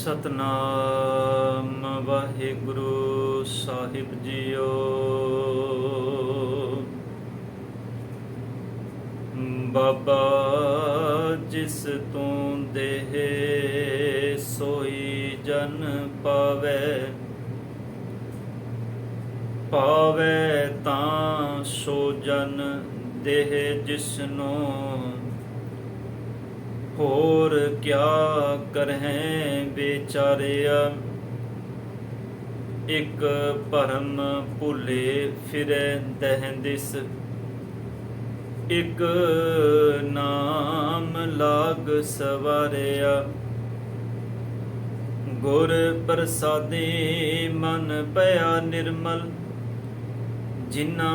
ਸਤਨਾਮ ਵਾਹਿਗੁਰੂ ਸਾਹਿਬ JIO. ਬਾਬਾ ਜਿਸ ਤੂੰ ਦੇਹ ਸੋਈ ਜਨ ਪਾਵੈ, ਪਾਵੈ ਤਾਂ ਸੋ ਜਨ ਦੇਹ ਜਿਸਨੂੰ, ਹੋਰ ਕਿਆ ਕਰਹਿ ਬੇਚਾਰਿਆ। ਇੱਕ ਭਰਮ ਭੁੱਲੇ ਫਿਰੈ ਦਹਿੰਦਿਸ, ਇੱਕ ਨਾਮ ਲਾਗ ਸਵਾਰਿਆ। ਗੁਰ ਪ੍ਰਸਾਦੇ ਮਨ ਭਇਆ ਨਿਰਮਲ, ਜਿਨਾ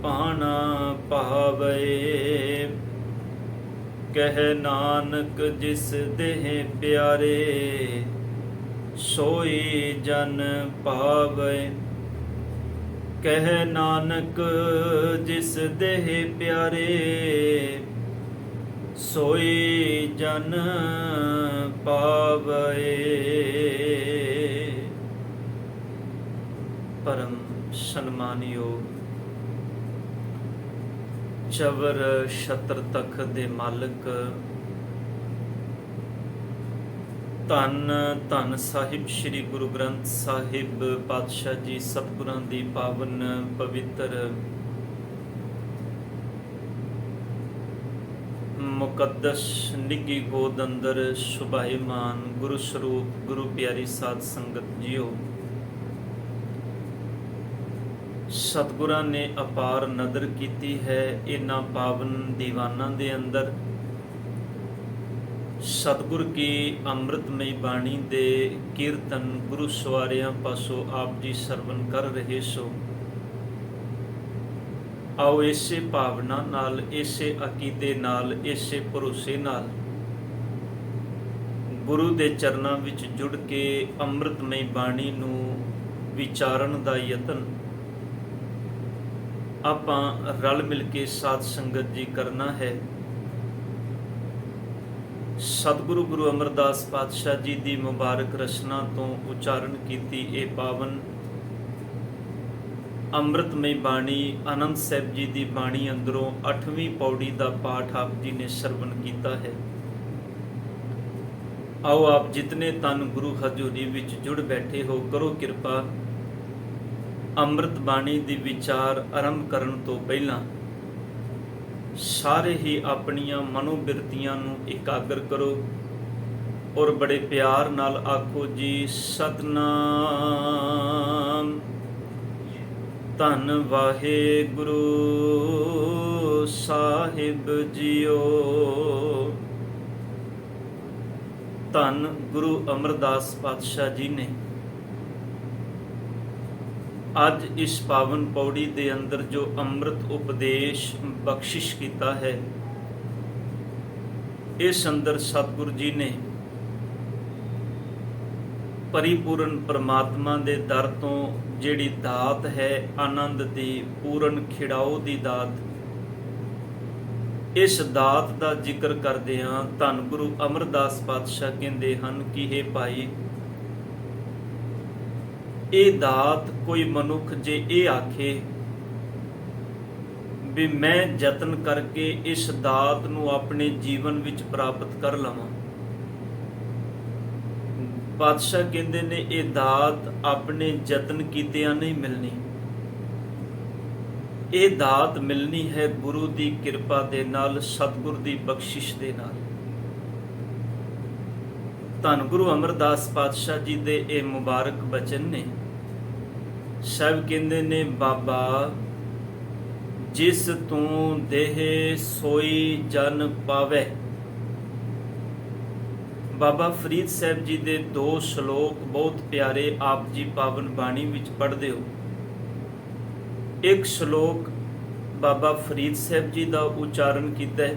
ਪਾਣਾ ਪਾਵੈ। ਕਹਿ ਨਾਨਕ ਜਿਸ ਦੇਹ ਪਿਆਰੇ, ਸੋਈ ਜਨ ਪਾਵੈ। ਕਹਿ ਨਾਨਕ ਜਿਸ ਦੇਹ ਪਿਆਰੇ, ਸੋਈ ਜਨ ਪਾਵੈ। ਪਰਮ ਸਨਮਾਨਯੋਗ ਚਵਰ ਛਤਰ ਤਖਤ ਦੇ ਮਾਲਕ, ਧੰਨ ਧੰਨ ਸਾਹਿਬ ਸ੍ਰੀ ਗੁਰੂ ਗ੍ਰੰਥ ਸਾਹਿਬ ਪਾਤਸ਼ਾਹ ਜੀ ਸਤਿਗੁਰਾਂ ਦੀ ਪਾਵਨ ਪਵਿੱਤਰ ਮੁਕੱਦਸ ਨਿੱਘੀ ਗੋਦ ਅੰਦਰ ਸੁਭਾਈਮਾਨ ਗੁਰੂ ਸਰੂਪ ਗੁਰੂ ਪਿਆਰੀ ਸਾਧ ਸੰਗਤ ਜੀਓ। ਸਤਿਗੁਰਾਂ ਨੇ ਅਪਾਰ ਨਦਰ ਕੀਤੀ ਹੈ ਇਹਨਾਂ ਪਾਵਨ ਦੀਵਾਨਾਂ ਦੇ ਅੰਦਰ। ਸਤਿਗੁਰ ਕੀ ਅੰਮ੍ਰਿਤਮਈ ਬਾਣੀ ਦੇ ਕੀਰਤਨ ਗੁਰੂ ਸਵਾਰਿਆਂ ਪਾਸੋਂ ਆਪ ਜੀ ਸਰਵਨ ਕਰ ਰਹੇ ਸੋ। ਆਓ ਇਸੇ ਭਾਵਨਾ ਨਾਲ, ਇਸੇ ਅਕੀਦੇ ਨਾਲ, ਇਸੇ ਭਰੋਸੇ ਨਾਲ ਗੁਰੂ ਦੇ ਚਰਨਾਂ ਵਿੱਚ ਜੁੜ ਕੇ ਅੰਮ੍ਰਿਤਮਈ ਬਾਣੀ ਨੂੰ ਵਿਚਾਰਨ ਦਾ ਯਤਨ ਆਪਾਂ ਰਲ ਮਿਲ ਕੇ ਸਾਧ ਸੰਗਤ ਜੀ ਕਰਨਾ ਹੈ। ਸਤਿਗੁਰੂ ਗੁਰੂ ਅਮਰਦਾਸ ਪਾਤਸ਼ਾਹ ਜੀ ਦੀ ਮੁਬਾਰਕ ਰਚਨਾ ਤੋਂ ਉਚਾਰਨ ਕੀਤੀ ਇਹ ਪਾਵਨ ਅੰਮ੍ਰਿਤਮਈ ਬਾਣੀ ਆਨੰਦ ਸਾਹਿਬ ਜੀ ਦੀ ਬਾਣੀ ਅੰਦਰੋਂ 8ਵੀਂ ਪੌੜੀ ਦਾ ਪਾਠ ਆਪ ਜੀ ਨੇ ਸਰਵਨ ਕੀਤਾ ਹੈ। ਆਓ ਆਪ ਜਿਤਨੇ ਤਨ ਗੁਰੂ ਹਜ਼ੂਰੀ ਵਿੱਚ ਜੁੜ ਬੈਠੇ ਹੋ, ਕਰੋ ਕਿਰਪਾ ਅੰਮ੍ਰਿਤ ਬਾਣੀ ਦੀ ਵਿਚਾਰ ਆਰੰਭ ਕਰਨ ਤੋਂ ਪਹਿਲਾਂ ਸਾਰੇ ਹੀ ਆਪਣੀਆਂ ਮਨੋਬਿਰਤੀਆਂ ਨੂੰ ਇਕਾਗਰ ਕਰੋ ਔਰ ਬੜੇ ਪਿਆਰ ਨਾਲ ਆਖੋ ਜੀ ਸਤਨਾਮ। ਧੰਨ ਵਾਹਿਗੁਰੂ ਸਾਹਿਬ ਜੀਓ। ਧੰਨ ਗੁਰੂ ਅਮਰਦਾਸ ਪਾਤਸ਼ਾਹ ਜੀ ਨੇ ਅੱਜ ਇਸ ਪਾਵਨ ਪੌੜੀ ਦੇ ਅੰਦਰ ਜੋ ਅੰਮ੍ਰਿਤ ਉਪਦੇਸ਼ ਬਖਸ਼ਿਸ਼ ਕੀਤਾ ਹੈ, ਇਸ ਅੰਦਰ ਸਤਿਗੁਰੂ ਜੀ ਨੇ ਪਰਿਪੂਰਨ ਪਰਮਾਤਮਾ ਦੇ ਦਰ ਤੋਂ ਜਿਹੜੀ ਦਾਤ ਹੈ ਆਨੰਦ ਦੀ, ਪੂਰਨ ਖਿੜਾਓ ਦੀ ਦਾਤ, ਇਸ ਦਾਤ ਦਾ ਜ਼ਿਕਰ ਕਰਦਿਆਂ ਧੰਨ ਗੁਰੂ ਅਮਰਦਾਸ ਪਾਤਸ਼ਾਹ ਕਹਿੰਦੇ ਹਨ ਕਿ ਇਹ ਭਾਈ, ਇਹ ਦਾਤ ਕੋਈ ਮਨੁੱਖ ਜੇ ਇਹ ਆਖੇ ਵੀ ਮੈਂ ਯਤਨ ਕਰਕੇ ਇਸ ਦਾਤ ਨੂੰ ਆਪਣੇ ਜੀਵਨ ਵਿੱਚ ਪ੍ਰਾਪਤ ਕਰ ਲਵਾਂ, ਪਾਤਸ਼ਾਹ ਕਹਿੰਦੇ ਨੇ ਇਹ ਦਾਤ ਆਪਣੇ ਯਤਨ ਕੀਤਿਆਂ ਨਹੀਂ ਮਿਲਣੀ। ਇਹ ਦਾਤ ਮਿਲਣੀ ਹੈ ਗੁਰੂ ਦੀ ਕਿਰਪਾ ਦੇ ਨਾਲ, ਸਤਿਗੁਰ ਦੀ ਬਖਸ਼ਿਸ਼ ਦੇ ਨਾਲ। ਧੰਨ ਗੁਰੂ ਅਮਰਦਾਸ ਪਾਤਸ਼ਾਹ ਜੀ ਦੇ ਇਹ ਮੁਬਾਰਕ ਬਚਨ ਨੇ। ਸਭ ਕਹਿੰਦੇ ਨੇ ਬਾਬਾ ਜਿਸ ਤੂੰ ਦੇਹ ਸੋਈ ਜਨ ਪਾਵੈ। ਬਾਬਾ ਫਰੀਦ ਸਾਹਿਬ ਜੀ ਦੇ 2 ਸ਼ਲੋਕ ਬਹੁਤ ਪਿਆਰੇ ਆਪ ਜੀ ਪਾਵਨ ਬਾਣੀ ਵਿੱਚ ਪੜ੍ਹਦੇ ਹੋ। ਇੱਕ ਸ਼ਲੋਕ ਬਾਬਾ ਫਰੀਦ ਸਾਹਿਬ ਜੀ ਦਾ ਉਚਾਰਨ ਕੀਤਾ ਹੈ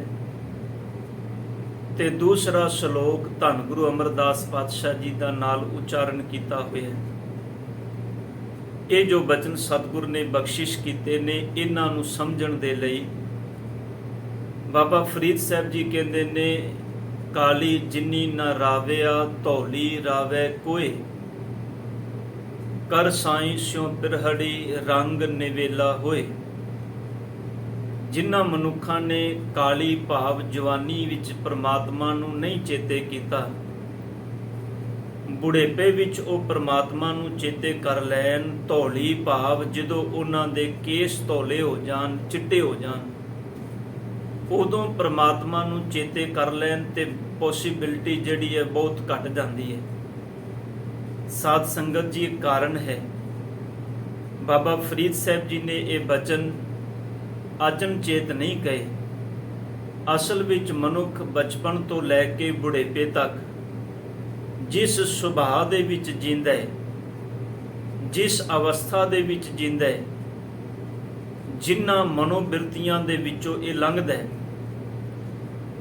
ਤੇ ਦੂਸਰਾ ਸ਼ਲੋਕ ਧੰਨ ਗੁਰੂ ਅਮਰਦਾਸ ਪਾਤਸ਼ਾਹ ਜੀ ਦਾ ਨਾਲ ਉਚਾਰਨ ਕੀਤਾ ਹੋਇਆ ਹੈ। ਇਹ ਜੋ ਬਚਨ ਸਤਿਗੁਰ ਨੇ ਬਖਸ਼ਿਸ਼ ਕੀਤੇ ਨੇ, ਇਹਨਾਂ ਨੂੰ ਸਮਝਣ ਦੇ ਲਈ ਬਾਬਾ ਫਰੀਦ ਸਾਹਿਬ ਜੀ ਕਹਿੰਦੇ ਨੇ ਕਾਲੀ ਜਿਨੀ ਨ ਰਾਵਿਆ ਧੌਲੀ ਰਾਵੈ ਕੋਏ। ਕਰ ਸਾਈ ਸਿਉ ਬਿਰਹੜੀ ਰੰਗ ਨਿਵੇਲਾ ਹੋਏ। ਜਿਨ੍ਹਾਂ ਮਨੁੱਖਾਂ ਨੇ ਕਾਲੀ ਭਾਵ ਜਵਾਨੀ ਵਿੱਚ ਪ੍ਰਮਾਤਮਾ ਨੂੰ ਨਹੀਂ ਚੇਤੇ ਕੀਤਾ, ਬੁਢੇਪੇ ਵਿੱਚ ਉਹ ਪ੍ਰਮਾਤਮਾ ਨੂੰ ਚੇਤੇ ਕਰ ਲੈਣ। ਧੌਲੀ ਭਾਵ ਜਦੋਂ ਉਹਨਾਂ ਦੇ ਕੇਸ ਧੌਲੇ ਹੋ ਜਾਣ, ਚਿੱਟੇ ਹੋ ਜਾਣ, ਉਦੋਂ ਪ੍ਰਮਾਤਮਾ ਨੂੰ ਚੇਤੇ ਕਰ ਲੈਣ ਤੇ ਪੋਸੀਬਿਲਿਟੀ ਜਿਹੜੀ ਹੈ ਬਹੁਤ ਘਟ ਜਾਂਦੀ ਹੈ। ਸਾਧ ਸੰਗਤ ਜੀ, ਇੱਕ ਕਾਰਨ ਹੈ। ਬਾਬਾ ਫਰੀਦ ਸਾਹਿਬ ਜੀ ਨੇ ਇਹ ਬਚਨ ਅਚਨਚੇਤ ਨਹੀਂ ਕਹੇ। ਅਸਲ ਵਿੱਚ ਮਨੁੱਖ ਬਚਪਨ ਤੋਂ ਲੈ ਕੇ ਬੁਢੇਪੇ ਤੱਕ ਜਿਸ ਸੁਭਾਅ ਦੇ ਵਿੱਚ ਜੀਂਦਾ ਹੈ, ਜਿਸ ਅਵਸਥਾ ਦੇ ਵਿੱਚ ਜੀਂਦਾ ਹੈ, ਜਿਨ੍ਹਾਂ ਮਨੋਬਿਰਤੀਆਂ ਦੇ ਵਿੱਚੋਂ ਇਹ ਲੰਘਦਾ ਹੈ,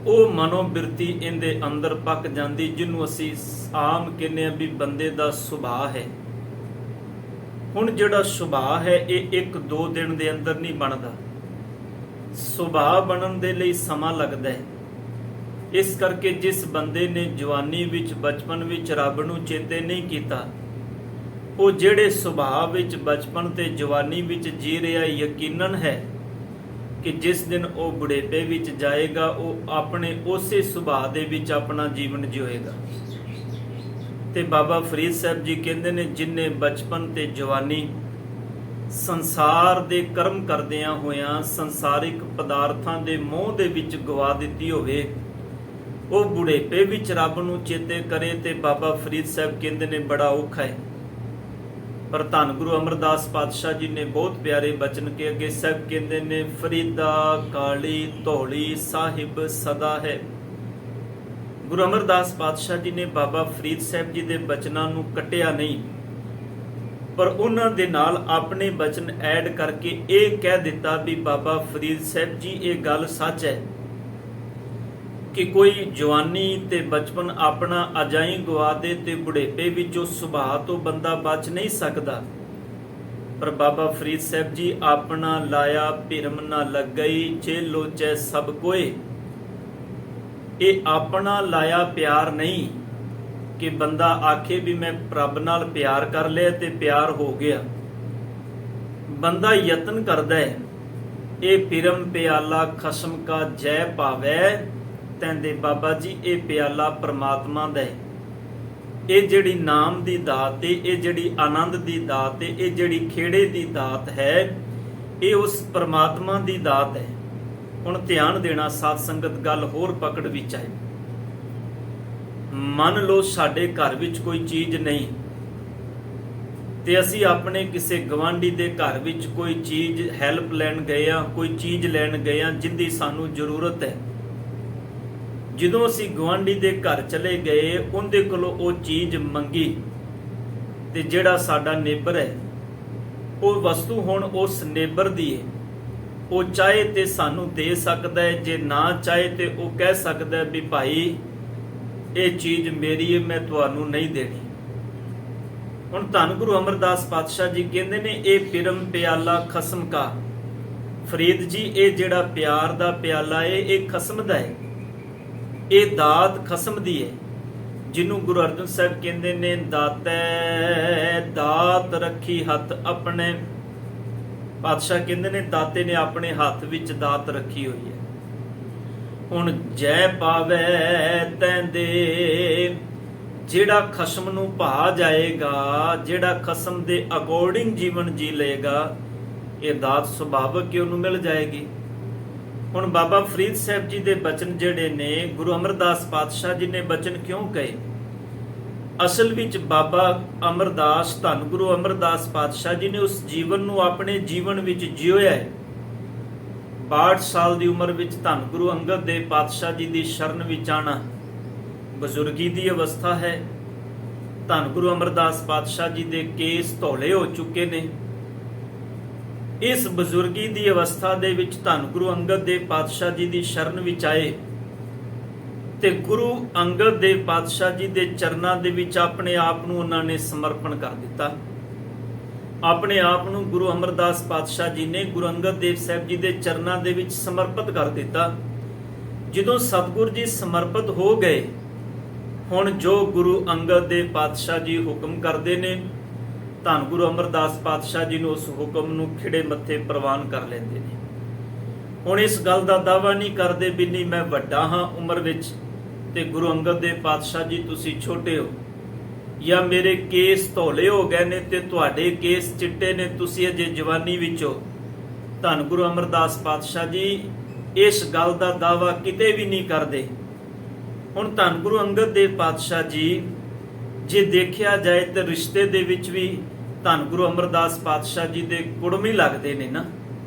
ਉਹ ਮਨੋਬਿਰਤੀ ਇਹਦੇ ਅੰਦਰ ਪੱਕ ਜਾਂਦੀ, ਜਿਹਨੂੰ ਅਸੀਂ ਆਮ ਕਹਿੰਦੇ ਹਾਂ ਵੀ ਬੰਦੇ ਦਾ ਸੁਭਾਅ ਹੈ। ਹੁਣ ਜਿਹੜਾ ਸੁਭਾਅ ਹੈ ਇਹ 1-2 ਦਿਨ ਦੇ ਅੰਦਰ ਨਹੀਂ ਬਣਦਾ। ਸੁਭਾਅ ਬਣਨ ਦੇ ਲਈ ਸਮਾਂ ਲੱਗਦਾ ਹੈ। ਇਸ ਕਰਕੇ ਜਿਸ ਬੰਦੇ ਨੇ ਜਵਾਨੀ ਵਿੱਚ, ਬਚਪਨ ਵਿੱਚ ਰੱਬ ਨੂੰ ਚੇਤੇ ਨਹੀਂ ਕੀਤਾ, ਉਹ ਜਿਹੜੇ ਸੁਭਾਅ ਵਿੱਚ ਬਚਪਨ ਤੇ ਜਵਾਨੀ ਵਿੱਚ ਜੀ ਰਿਹਾ, ਯਕੀਨਨ ਹੈ ਕਿ ਜਿਸ ਦਿਨ ਉਹ ਬੁਢੇਪੇ ਵਿੱਚ ਜਾਏਗਾ, ਉਹ ਆਪਣੇ ਉਸੇ ਸੁਭਾਅ ਦੇ ਵਿੱਚ ਆਪਣਾ ਜੀਵਨ ਜਿਉਏਗਾ। ਤੇ ਬਾਬਾ ਫਰੀਦ ਸਾਹਿਬ ਜੀ ਕਹਿੰਦੇ ਨੇ, ਜਿਨ੍ਹਾਂ ਬਚਪਨ ਤੇ ਜਵਾਨੀ ਸੰਸਾਰ ਦੇ ਕਰਮ ਕਰਦਿਆਂ ਹੋਇਆਂ ਸੰਸਾਰਿਕ ਪਦਾਰਥਾਂ ਦੇ ਮੋਹ ਦੇ ਵਿੱਚ ਗਵਾ ਦਿੱਤੀ ਹੋਵੇ, ਉਹ ਬੁਢੇਪੇ ਵਿੱਚ ਰੱਬ ਨੂੰ ਚੇਤੇ ਕਰੇ। ਤੇ ਬਾਬਾ ਫਰੀਦ ਸਾਹਿਬ ਕਹਿੰਦੇ ਨੇ ਬੜਾ ਔਖਾ ਹੈ। ਪਰ ਧੰਨ ਗੁਰੂ ਅਮਰਦਾਸ ਪਾਤਸ਼ਾਹ ਜੀ ਨੇ ਬਹੁਤ ਪਿਆਰੇ ਬਚਨ ਕੇ ਅੱਗੇ ਸਾਹਿਬ ਕਹਿੰਦੇ ਨੇ, ਫਰੀਦਾ ਕਾਲੀ ਧੌਲੀ ਸਾਹਿਬ ਸਦਾ ਹੈ। ਗੁਰੂ ਅਮਰਦਾਸ ਪਾਤਸ਼ਾਹ ਜੀ ਨੇ ਬਾਬਾ ਫਰੀਦ ਸਾਹਿਬ ਜੀ ਦੇ ਬਚਨਾਂ ਨੂੰ ਕੱਟਿਆ ਨਹੀਂ, ਪਰ ਉਹਨਾਂ ਦੇ ਨਾਲ ਆਪਣੇ ਬਚਨ ਐਡ ਕਰਕੇ ਇਹ ਕਹਿ ਦਿੱਤਾ ਵੀ ਬਾਬਾ ਫਰੀਦ ਸਾਹਿਬ ਜੀ, ਇਹ ਗੱਲ ਸੱਚ ਹੈ ਕਿ ਕੋਈ ਜਵਾਨੀ ਤੇ ਬਚਪਨ ਆਪਣਾ ਅਜਾਈ ਗਵਾ ਦੇ ਤੇ ਬੁਢੇਪੇ ਵਿੱਚ ਉਸ ਸੁਭਾਅ ਤੋਂ ਬੰਦਾ ਬਚ ਨਹੀਂ ਸਕਦਾ। ਪਰ ਬਾਬਾ ਫਰੀਦ ਸਾਹਿਬ ਜੀ, ਆਪਣਾ ਲਾਇਆ ਭਿਰਮ ਨਾ ਲੱਗਈ, ਜੇ ਲੋਚੈ ਸਭ ਕੋਏ। ਇਹ ਆਪਣਾ ਲਾਇਆ ਪਿਆਰ ਨਹੀਂ ਕਿ ਬੰਦਾ ਆਖੇ ਵੀ ਮੈਂ ਰੱਬ ਨਾਲ ਪਿਆਰ ਕਰ ਲਿਆ ਤੇ ਪਿਆਰ ਹੋ ਗਿਆ। ਬੰਦਾ ਯਤਨ ਕਰਦਾ ਹੈ, ਇਹ ਭਿਰਮ ਪਿਆਲਾ ਖਸਮ ਕਾ ਜੈ ਪਾਵੈ। ਕਹਿੰਦੇ ਬਾਬਾ ਜੀ, ਇਹ ਪਿਆਲਾ ਪ੍ਰਮਾਤਮਾ ਦਾ ਹੈ। ਇਹ ਜਿਹੜੀ ਨਾਮ ਦੀ ਦਾਤ ਹੈ, ਇਹ ਜਿਹੜੀ ਆਨੰਦ ਦੀ ਦਾਤ ਹੈ, ਇਹ ਜਿਹੜੀ ਖੇੜੇ ਦੀ ਦਾਤ ਹੈ, ਇਹ ਉਸ ਪ੍ਰਮਾਤਮਾ ਦੀ ਦਾਤ ਹੈ। ਹੁਣ ਧਿਆਨ ਦੇਣਾ ਸਾਧ ਸੰਗਤ, ਗੱਲ ਹੋਰ ਪਕੜ ਵਿੱਚ ਆਏ। ਮੰਨ ਲਓ ਸਾਡੇ ਘਰ ਵਿੱਚ ਕੋਈ ਚੀਜ਼ ਨਹੀਂ ਤੇ ਅਸੀਂ ਆਪਣੇ ਕਿਸੇ ਗਵਾਂਢੀ ਦੇ ਘਰ ਵਿੱਚ ਕੋਈ ਚੀਜ਼ ਹੈਲਪ ਲੈਣ ਗਏ ਆ, ਕੋਈ ਚੀਜ਼ ਲੈਣ ਗਏ ਆ ਜਿੰਦੀ ਸਾਨੂੰ ਜ਼ਰੂਰਤ ਹੈ। ਜਦੋਂ ਅਸੀਂ ਗਵਾਂਢੀ ਦੇ ਘਰ ਚਲੇ ਗਏ, ਉਹਦੇ ਕੋਲੋਂ ਉਹ ਚੀਜ਼ ਮੰਗੀ ਤੇ ਜਿਹੜਾ ਸਾਡਾ ਨੇਬਰ ਹੈ, ਉਹ ਵਸਤੂ ਹੁਣ ਉਸ ਨੇਬਰ ਦੀ ਹੈ। ਉਹ ਚਾਹੇ ਤੇ ਸਾਨੂੰ ਦੇ ਸਕਦਾ ਹੈ, ਜੇ ਨਾ ਚਾਹੇ ਤੇ ਉਹ ਕਹਿ ਸਕਦਾ ਹੈ ਵੀ ਭਾਈ ਇਹ ਚੀਜ਼ ਮੇਰੀ ਹੈ, ਮੈਂ ਤੁਹਾਨੂੰ ਨਹੀਂ ਦੇਣੀ। ਹੁਣ ਧੰਨ ਗੁਰੂ ਅਮਰਦਾਸ ਪਾਤਸ਼ਾਹ ਜੀ ਕਹਿੰਦੇ ਨੇ, ਇਹ ਪਿਰਮ ਪਿਆਲਾ ਖਸਮ ਕਾ। ਫਰੀਦ ਜੀ, ਇਹ ਜਿਹੜਾ ਪਿਆਰ ਦਾ ਪਿਆਲਾ ਹੈ, ਇਹ ਖਸਮ ਦਾ ਹੈ, ਇਹ ਦਾਤ ਖਸਮ ਦੀ ਹੈ, ਜਿਹਨੂੰ ਗੁਰੂ ਅਰਜਨ ਸਾਹਿਬ ਕਹਿੰਦੇ ਨੇ, ਦਾਤੈ ਦਾਤ ਰੱਖੀ ਹੱਥ ਆਪਣੇ। ਪਾਤਸ਼ਾਹ ਕਹਿੰਦੇ ਨੇ, ਦਾਤੇ ਨੇ ਆਪਣੇ ਹੱਥ ਵਿੱਚ ਦਾਤ ਰੱਖੀ ਹੋਈ ਹੈ। ਹੁਣ ਜੈ ਪਾਵੈ ਤੈਂਦੇ, ਜਿਹੜਾ ਖਸਮ ਨੂੰ ਭਾ ਜਾਏਗਾ, ਜਿਹੜਾ ਖਸਮ ਦੇ ਅਕੋਰਡਿੰਗ ਜੀਵਨ ਜੀ ਲਏਗਾ, ਇਹ ਦਾਤ ਸੁਭਾਵਕ ਕਿ ਉਹਨੂੰ ਮਿਲ ਜਾਏਗੀ। ਹੁਣ ਬਾਬਾ ਫਰੀਦ ਸਾਹਿਬ ਜੀ ਦੇ ਬਚਨ ਜਿਹੜੇ ਨੇ, ਗੁਰੂ ਅਮਰਦਾਸ ਪਾਤਸ਼ਾਹ ਜੀ ਨੇ ਬਚਨ ਕਿਉਂ ਕਹੇ? ਅਸਲ ਵਿੱਚ ਬਾਬਾ ਅਮਰਦਾਸ, ਧੰਨ ਗੁਰੂ ਅਮਰਦਾਸ ਪਾਤਸ਼ਾਹ ਜੀ ਨੇ ਉਸ ਜੀਵਨ ਨੂੰ ਆਪਣੇ ਜੀਵਨ ਵਿੱਚ ਜਿਉਇਆ ਹੈ। 62 ਸਾਲ ਦੀ ਉਮਰ ਵਿੱਚ ਧੰਨ ਗੁਰੂ ਅੰਗਦ ਦੇਵ ਪਾਤਸ਼ਾਹ ਜੀ ਦੀ ਸ਼ਰਨ ਵਿੱਚ ਆਣਾ ਬਜ਼ੁਰਗੀ ਦੀ ਅਵਸਥਾ ਹੈ। ਧੰਨ ਗੁਰੂ ਅਮਰਦਾਸ ਪਾਤਸ਼ਾਹ ਜੀ ਦੇ ਕੇਸ ਧੌਲੇ ਹੋ ਚੁੱਕੇ ਨੇ। ਇਸ ਬਜ਼ੁਰਗੀ ਦੀ ਅਵਸਥਾ ਦੇ ਵਿੱਚ ਧੰਨ ਗੁਰੂ ਅੰਗਦ ਦੇਵ ਪਾਤਸ਼ਾਹ ਜੀ ਦੀ ਸ਼ਰਨ ਵਿੱਚ ਆਏ ਤੇ ਗੁਰੂ ਅੰਗਦ ਦੇਵ ਪਾਤਸ਼ਾਹ ਜੀ ਦੇ ਚਰਨਾਂ ਦੇ ਵਿੱਚ ਆਪਣੇ ਆਪ ਨੂੰ ਉਹਨਾਂ ਨੇ ਸਮਰਪਣ ਕਰ ਦਿੱਤਾ। ਆਪਣੇ ਆਪ ਨੂੰ ਗੁਰੂ ਅਮਰਦਾਸ ਪਾਤਸ਼ਾਹ ਜੀ ਨੇ ਗੁਰੂ ਅੰਗਦ ਦੇਵ ਸਾਹਿਬ ਜੀ ਦੇ ਚਰਨਾਂ ਦੇ ਵਿੱਚ ਸਮਰਪਿਤ ਕਰ ਦਿੱਤਾ ਜਦੋਂ ਸਤਿਗੁਰ ਜੀ ਸਮਰਪਿਤ ਹੋ ਗਏ, ਹੁਣ ਜੋ ਗੁਰੂ ਅੰਗਦ ਦੇ ਪਾਤਸ਼ਾਹ ਜੀ ਹੁਕਮ ਕਰਦੇ ਨੇ, ਧੰਨ ਗੁਰੂ ਅਮਰਦਾਸ ਪਾਤਸ਼ਾਹ ਜੀ ਨੂੰ ਉਸ ਹੁਕਮ ਨੂੰ ਖਿੜੇ ਮੱਥੇ ਪ੍ਰਵਾਨ ਕਰ ਲੈਂਦੇ ਨੇ। ਹੁਣ ਇਸ ਗੱਲ ਦਾ ਦਾਅਵਾ ਨਹੀਂ ਕਰਦੇ ਵੀ ਨਹੀਂ ਮੈਂ ਵੱਡਾ ਹਾਂ ਉਮਰ ਵਿੱਚ ਤੇ ਗੁਰੂ ਅੰਗਦ ਦੇ ਪਾਤਸ਼ਾਹ ਜੀ ਤੁਸੀਂ ਛੋਟੇ ਹੋ, ਜਾਂ ਮੇਰੇ ਕੇਸ ਧੌਲੇ ਹੋ ਗਏ ਨੇ ਤੇ ਤੁਹਾਡੇ ਕੇਸ ਚਿੱਟੇ ਨੇ, ਤੁਸੀਂ ਅਜੇ ਜਵਾਨੀ ਵਿੱਚ ਹੋ। ਧੰਨ ਗੁਰੂ ਅਮਰਦਾਸ ਪਾਤਸ਼ਾਹ ਜੀ ਇਸ ਗੱਲ ਦਾ ਦਾਅਵਾ ਕਿਤੇ ਵੀ ਨਹੀਂ ਕਰਦੇ। ਹੁਣ ਧੰਨ ਗੁਰੂ ਅੰਗਦ ਦੇਵ ਪਾਤਸ਼ਾਹ ਜੀ ਜੇ ਦੇਖਿਆ ਜਾਏ ਤਾਂ ਰਿਸ਼ਤੇ ਦੇ ਵਿੱਚ ਵੀ ਧੰਨ ਗੁਰੂ ਅਮਰਦਾਸ ਪਾਤਸ਼ਾਹ ਜੀ ਦੇ ਕੁੜਮੀ ਲੱਗਦੇ ਨੇ ਨਾ,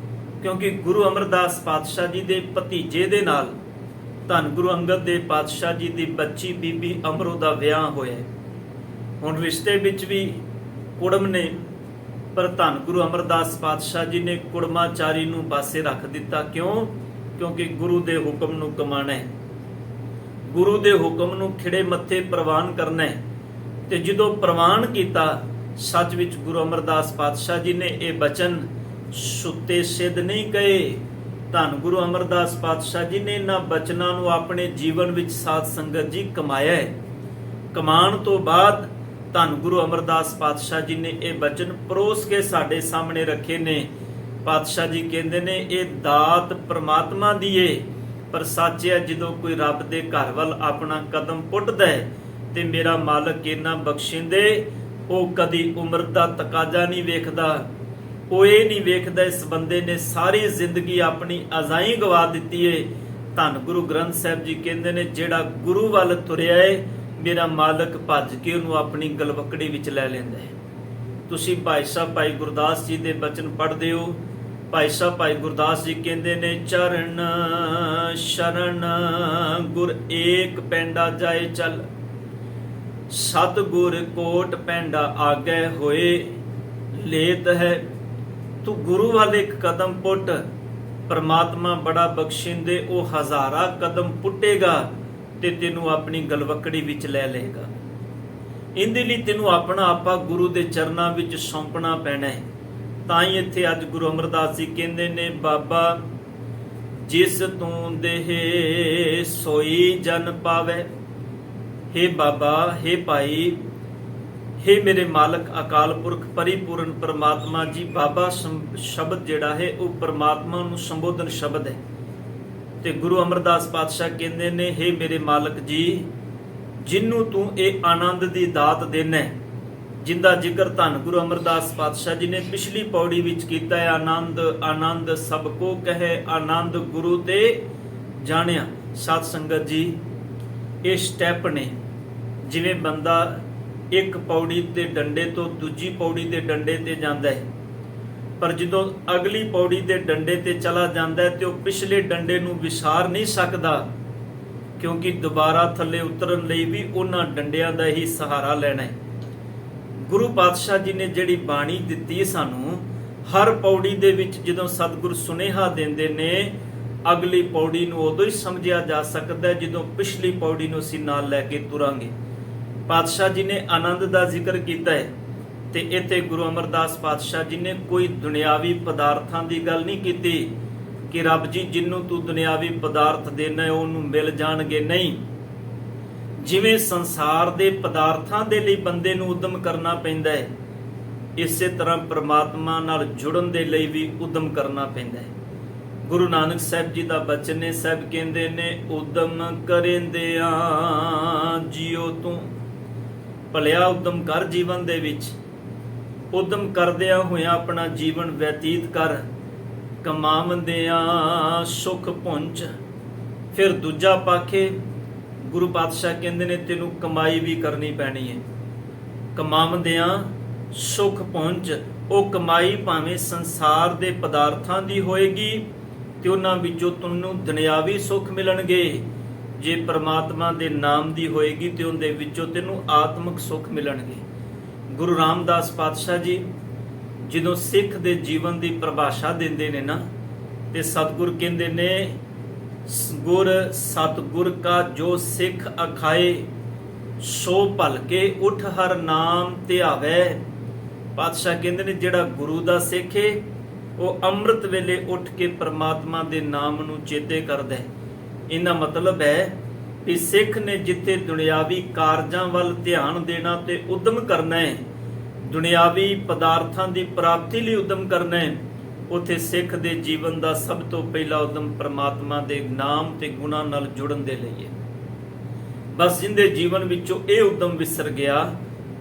ਕਿਉਂਕਿ ਗੁਰੂ ਅਮਰਦਾਸ ਪਾਤਸ਼ਾਹ ਜੀ ਦੇ ਭਤੀਜੇ ਦੇ ਨਾਲ ਧੰਨ ਗੁਰੂ ਅੰਗਦ ਦੇਵ ਪਾਤਸ਼ਾਹ ਜੀ ਦੀ ਬੱਚੀ ਬੀਬੀ ਅਮਰੋ ਦਾ ਵਿਆਹ ਹੋਇਆ। ਹੁਣ ਰਿਸ਼ਤੇ ਵਿੱਚ ਵੀ ਕੁੜਮ ਨੇ, ਪਰ ਧੰਨ ਗੁਰੂ ਅਮਰਦਾਸ ਪਾਤਸ਼ਾਹ ਜੀ ਨੇ ਕੁੜਮਾਚਾਰੀ ਨੂੰ ਪਾਸੇ ਰੱਖ ਦਿੱਤਾ। ਕਿਉਂ? ਕਿਉਂਕਿ ਗੁਰੂ ਦੇ ਹੁਕਮ ਨੂੰ ਕਮਾਣਾ ਹੈ, ਗੁਰੂ ਦੇ ਹੁਕਮ ਨੂੰ ਖਿੜੇ ਮੱਥੇ ਪ੍ਰਵਾਨ ਕਰਨਾ ਹੈ। ਤੇ ਜਦੋਂ ਪ੍ਰਵਾਨ ਕੀਤਾ, ਸੱਚ ਵਿੱਚ ਗੁਰੂ ਅਮਰਦਾਸ ਪਾਤਸ਼ਾਹ ਜੀ ਨੇ ਇਹ ਬਚਨ ਸੁੱਤੇ ਸਿੱਧ ਨਹੀਂ ਕਹੇ। ਧੰਨ ਗੁਰੂ ਅਮਰਦਾਸ ਪਾਤਸ਼ਾਹ ਜੀ ਨੇ ਇਹਨਾਂ ਬਚਨਾਂ ਨੂੰ ਆਪਣੇ ਜੀਵਨ ਵਿੱਚ ਸਾਧ ਸੰਗਤ ਜੀ ਕਮਾਇਆ ਹੈ। ਕਮਾਉਣ ਤੋਂ ਬਾਅਦ ਧੰਨ ਗੁਰੂ ਅਮਰਦਾਸ ਪਾਤਸ਼ਾਹ ਜੀ ਨੇ ਇਹ ਬਚਨ ਪਰੋਸ ਕੇ ਸਾਡੇ ਸਾਹਮਣੇ ਰੱਖੇ ਨੇ। ਪਾਤਸ਼ਾਹ ਜੀ ਕਹਿੰਦੇ ਨੇ ਇਹ ਦਾਤ ਪ੍ਰਮਾਤਮਾ ਦੀ ਏ, ਪਰ ਸੱਚ ਹੈ ਜਦੋਂ ਕੋਈ ਰੱਬ ਦੇ ਘਰ ਵੱਲ ਆਪਣਾ ਕਦਮ ਪੁੱਟਦਾ ਹੈ ਤੇ ਮੇਰਾ ਮਾਲਕ ਇਹਨਾਂ ਬਖਸ਼ਿੰਦੇ, ਉਹ ਕਦੀ ਉਮਰ ਦਾ ਤਕਾਜ਼ਾ ਨਹੀਂ ਵੇਖਦਾ। ਉਹ ਇਹ ਨਹੀਂ ਵੇਖਦਾ ਇਸ ਬੰਦੇ ਨੇ ਸਾਰੀ ਜ਼ਿੰਦਗੀ ਆਪਣੀ ਅਜ਼ਾਈ ਗਵਾ ਦਿੱਤੀ ਏ। ਧੰਨ ਗੁਰੂ ਗ੍ਰੰਥ ਸਾਹਿਬ ਜੀ ਕਹਿੰਦੇ ਨੇ ਜਿਹੜਾ ਗੁਰੂ ਵੱਲ ਤੁਰਿਆ ਏ, ਮੇਰਾ ਮਾਲਕ ਭੱਜ ਕੇ ਉਹਨੂੰ ਆਪਣੀ ਗਲਵਕੜੀ ਵਿੱਚ ਲੈ ਲੈਂਦਾ ਹੈ। ਤੁਸੀਂ ਭਾਈ ਸਾਹਿਬ ਭਾਈ ਗੁਰਦਾਸ ਜੀ ਦੇ ਬਚਨ ਪੜ੍ਹਦੇ ਹੋ। ਭਾਈ ਸਾਹਿਬ ਭਾਈ ਗੁਰਦਾਸ ਜੀ ਕਹਿੰਦੇ ਨੇ ਚਰਨ ਸ਼ਰਨ ਗੁਰ ਏਕ ਪੈਂਡਾ ਜਾਏ ਚੱਲ, ਸਤ ਗੁਰ ਕੋਟ ਪੈਂਡਾ ਆਗੇ ਹੋਏ ਲੇਤ ਹੈ। ਤੂੰ ਗੁਰੂ ਵੱਲ ਇੱਕ ਕਦਮ ਪੁੱਟ, ਪਰਮਾਤਮਾ ਬੜਾ ਬਖਸ਼ਿੰਦੇ, ਉਹ ਹਜ਼ਾਰਾਂ ਕਦਮ ਪੁੱਟੇਗਾ ਤੇ ਤੈਨੂੰ ਆਪਣੀ ਗਲਵਕੜੀ ਵਿੱਚ ਲੈ ਲਏਗਾ। ਇਹਦੇ ਲਈ ਤੈਨੂੰ ਆਪਣਾ ਆਪਾ ਗੁਰੂ ਦੇ ਚਰਨਾਂ ਵਿੱਚ ਸੌਂਪਣਾ ਪੈਣਾ ਹੈ। ਤਾਂ ਹੀ ਇੱਥੇ ਅੱਜ ਗੁਰੂ ਅਮਰਦਾਸ ਜੀ ਕਹਿੰਦੇ ਨੇ ਬਾਬਾ ਜਿਸ ਤੂੰ ਦੇਹ ਸੋਈ ਜਨ ਪਾਵੇ। ਹੇ ਬਾਬਾ, ਹੇ ਭਾਈ, ਹੇ ਮੇਰੇ ਮਾਲਕ ਅਕਾਲ ਪੁਰਖ ਪਰਿਪੂਰਨ ਪਰਮਾਤਮਾ ਜੀ, ਬਾਬਾ ਸ਼ਬਦ ਜਿਹੜਾ ਹੈ ਉਹ ਪਰਮਾਤਮਾ ਨੂੰ ਸੰਬੋਧਨ ਸ਼ਬਦ ਹੈ। ਤੇ ਗੁਰੂ ਅਮਰਦਾਸ ਪਾਤਸ਼ਾਹ ਕਹਿੰਦੇ ਨੇ ਹੇ ਮੇਰੇ ਮਾਲਕ ਜੀ, ਜਿਹਨੂੰ ਤੂੰ ਇਹ ਆਨੰਦ ਦੀ ਦਾਤ ਦੇਣਾ ਹੈ, ਜਿੰਦਾ ਜ਼ਿਕਰ ਧੰਨ ਗੁਰੂ ਅਮਰਦਾਸ ਪਾਤਸ਼ਾਹ ਜੀ ਨੇ ਪਿਛਲੀ ਪੌੜੀ ਵਿੱਚ ਕੀਤਾ ਹੈ। ਆਨੰਦ ਆਨੰਦ ਸਭ ਕੋ ਕਹੇ, ਆਨੰਦ ਗੁਰੂ ਤੇ ਜਾਣਿਆ। ਸਾਧ ਸੰਗਤ ਜੀ, ਇਹ ਸਟੈਪ ਨੇ। ਜਿਵੇਂ ਬੰਦਾ ਇੱਕ ਪੌੜੀ ਦੇ ਡੰਡੇ ਤੋਂ ਦੂਜੀ ਪੌੜੀ ਦੇ ਡੰਡੇ ਤੇ ਜਾਂਦਾ ਹੈ, ਪਰ ਜਦੋਂ ਅਗਲੀ ਪੌੜੀ ਦੇ ਡੰਡੇ ਤੇ ਚਲਾ ਜਾਂਦਾ ਹੈ ਤੇ ਉਹ ਪਿਛਲੇ ਡੰਡੇ ਨੂੰ ਵਿਸਾਰ ਨਹੀਂ ਸਕਦਾ, ਕਿਉਂਕਿ ਦੁਬਾਰਾ ਥੱਲੇ ਉਤਰਨ ਲਈ ਵੀ ਉਹਨਾਂ ਡੰਡਿਆਂ ਦਾ ਹੀ ਸਹਾਰਾ ਲੈਣਾ ਹੈ। ਗੁਰੂ ਪਾਤਸ਼ਾਹ ਜੀ ਨੇ ਜਿਹੜੀ ਬਾਣੀ ਦਿੱਤੀ ਸਾਨੂੰ, ਹਰ ਪੌੜੀ ਦੇ ਵਿੱਚ ਜਦੋਂ ਸਤਿਗੁਰ ਸੁਨੇਹਾ ਦਿੰਦੇ ਨੇ, ਅਗਲੀ ਪੌੜੀ ਨੂੰ ਉਦੋਂ ਹੀ ਸਮਝਿਆ ਜਾ ਸਕਦਾ ਜਦੋਂ ਪਿਛਲੀ ਪੌੜੀ ਨੂੰ ਅਸੀਂ ਨਾਲ ਲੈ ਕੇ ਤੁਰਾਂਗੇ। ਪਾਤਸ਼ਾਹ ਜੀ ਨੇ ਆਨੰਦ ਦਾ ਜ਼ਿਕਰ ਕੀਤਾ ਹੈ ਤੇ ਇੱਥੇ ਗੁਰੂ ਅਮਰਦਾਸ ਪਾਤਸ਼ਾਹ ਜੀ ਨੇ ਕੋਈ ਦੁਨਿਆਵੀ ਪਦਾਰਥਾਂ ਦੀ ਗੱਲ ਨਹੀਂ ਕੀਤੀ ਕਿ ਰੱਬ ਜੀ ਜਿਹਨੂੰ ਤੂੰ ਦੁਨਿਆਵੀ ਪਦਾਰਥ ਦੇਣਾ ਉਹਨੂੰ ਮਿਲ ਜਾਣਗੇ, ਨਹੀਂ। ਜਿਵੇਂ ਸੰਸਾਰ ਦੇ ਪਦਾਰਥਾਂ ਦੇ ਲਈ ਬੰਦੇ ਨੂੰ ਉਦਮ ਕਰਨਾ ਪੈਂਦਾ ਹੈ, ਇਸੇ ਤਰ੍ਹਾਂ ਪ੍ਰਮਾਤਮਾ ਨਾਲ ਜੁੜਨ ਦੇ ਲਈ ਵੀ ਉਦਮ ਕਰਨਾ ਪੈਂਦਾ ਹੈ। ਗੁਰੂ ਨਾਨਕ ਸਾਹਿਬ ਜੀ ਦਾ ਬਚਨ ਹੈ, ਸਾਹਿਬ ਕਹਿੰਦੇ ਨੇ ਉਦਮ ਕਰੇਂਦਿਆਂ ਜੀਓ ਤੂੰ। ਭਲਿਆ ਉਦਮ ਕਰ ਜੀਵਨ ਦੇ ਵਿੱਚ, ਉਦਮ ਕਰਦਿਆਂ ਹੋਇਆਂ ਆਪਣਾ ਜੀਵਨ ਬਤੀਤ ਕਰ, ਕਮਾਵੰਦਿਆਂ ਸੁਖ ਪੁੰਜ। ਫਿਰ ਦੂਜਾ ਪਾਖੇ ਗੁਰੂ ਪਾਤਸ਼ਾਹ ਕਹਿੰਦੇ ਨੇ ਤੈਨੂੰ ਕਮਾਈ ਵੀ ਕਰਨੀ ਪੈਣੀ ਹੈ। ਕਮਾਵੰਦਿਆਂ ਸੁਖ ਪੁੰਜ, ਉਹ ਕਮਾਈ ਭਾਵੇਂ ਸੰਸਾਰ ਦੇ ਪਦਾਰਥਾਂ ਦੀ ਹੋਏਗੀ ਤੇ ਉਹਨਾਂ ਵਿੱਚੋਂ ਤੁਹਾਨੂੰ ਦੁਨਿਆਵੀ ਸੁੱਖ ਮਿਲਣਗੇ, ਜੇ ਪ੍ਰਮਾਤਮਾ ਦੇ ਨਾਮ ਦੀ ਹੋਏਗੀ ਤੇ ਉਹਦੇ ਵਿੱਚੋਂ ਤੈਨੂੰ ਆਤਮਿਕ ਸੁੱਖ ਮਿਲਣਗੇ। ਗੁਰੂ ਰਾਮਦਾਸ ਪਾਤਸ਼ਾਹ ਜੀ ਜਦੋਂ ਸਿੱਖ ਦੇ ਜੀਵਨ ਦੀ ਪਰਿਭਾਸ਼ਾ ਦਿੰਦੇ ਨੇ ਨਾ, ਤੇ ਸਤਿਗੁਰ ਕਹਿੰਦੇ ਨੇ ਗੁਰ ਸਤਿਗੁਰ ਕਾ ਜੋ ਸਿੱਖ ਅਖਾਏ, ਸੋ ਭਲ ਕੇ ਉਠ ਹਰ ਨਾਮ ਧਿਆਵੇ। ਪਾਤਸ਼ਾਹ ਕਹਿੰਦੇ ਨੇ ਜਿਹੜਾ ਗੁਰੂ ਦਾ ਸਿੱਖ ਹੈ ਉਹ ਅੰਮ੍ਰਿਤ ਵੇਲੇ ਉੱਠ ਕੇ ਪ੍ਰਮਾਤਮਾ ਦੇ ਨਾਮ ਨੂੰ ਚੇਤੇ ਕਰਦਾ ਹੈ। ਇਹਦਾ ਮਤਲਬ ਹੈ ਕਿ ਸਿੱਖ ਨੇ ਜਿੱਥੇ ਦੁਨਿਆਵੀ ਕਾਰਜਾਂ ਵੱਲ ਧਿਆਨ ਦੇਣਾ ਤੇ ਉਦਮ ਕਰਨਾ ਹੈ, ਦੁਨਿਆਵੀ ਪਦਾਰਥਾਂ ਦੀ ਪ੍ਰਾਪਤੀ ਲਈ ਉਦਮ ਕਰਨਾ ਹੈ, ਉੱਥੇ ਸਿੱਖ ਦੇ ਜੀਵਨ ਦਾ ਸਭ ਤੋਂ ਪਹਿਲਾ ਉਦਮ ਪ੍ਰਮਾਤਮਾ ਦੇ ਨਾਮ ਤੇ ਗੁਣਾਂ ਨਾਲ ਜੁੜਨ ਦੇ ਲਈ ਹੈ। ਬਸ ਜਿੰਦੇ ਜੀਵਨ ਵਿੱਚੋਂ ਇਹ ਉਦਮ ਵਿਸਰ ਗਿਆ,